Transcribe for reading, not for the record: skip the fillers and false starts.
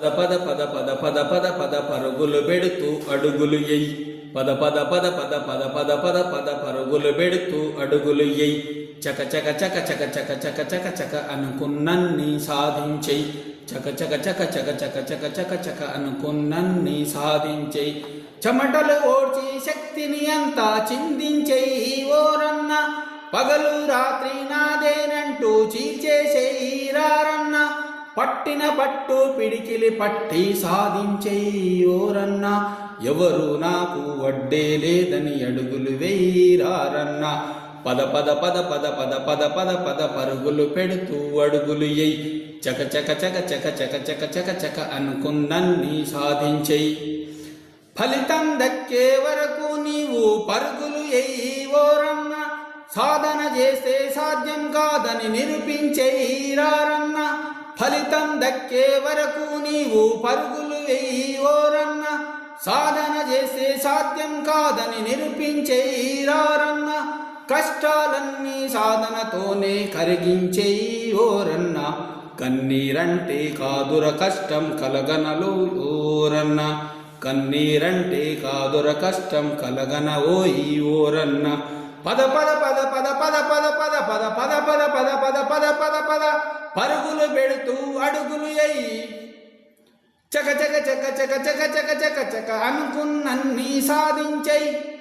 పద పద పద పద పద పద పరుగులు పెడుతూ అడుగులు ఎయ్. పద పద పద పద పద పద పద పద పరుగులు పెడుతూ అడుగులు ఎయ్. చక చక చక చక చక చక చక చక అనుకున్నన్ని సాధించేయ్. చక చక చక చక చక చక చక చక అనుకున్నన్ని సాధించేయ్. చెమటలు ఓడ్చి శక్తిని అంతా చిందించేయి ఓరన్న. పగలు రాత్రి నాదేనంటూ చీల్చేసేయి రారన్న. పట్టిన పట్టు పిడికిలి పట్టి సాధించేయి ఓరన్న. ఎవరు నాకు వడ్డే లేదని అడుగులు వేయిరారన్న. పద పద పద పద పద పద పద పద పరుగులు పెడుతూ అడుగులు ఎయ్. చక చక చక చక చక చక చక చక అనుకున్నన్ని సాధించేయి. ఫలితం దక్కే వరకు నీవు పరుగులు ఎయ్యి ఓరన్న. సాధన చేస్తే సాధ్యం కాదని నిరూపించేయి రారన్న. ఫలితం దక్కే వరకు నీవు పరుగులు ఎయ్యి ఓరన్న. సాధన చేస్తే సాధ్యం కాదని నిరూపించేయి రారన్న. కష్టాలన్నీ సాధనతోనే కరిగించేయి ఓరన్న. కన్నీరంటే కాదుర కష్టం కలగనలో ఓరన్న. కన్నీరంటే కాదుర కష్టం కలగన ఓయి ఓరన్న. పద పద పద పద పద పద పద పద పద పద పద పద పద పద పద పరుగులు పెడుతూ అడుగులు ఎయ్. చక చక చక చక చక చక చక చక అనుకున్నన్ని సాధించేయ్.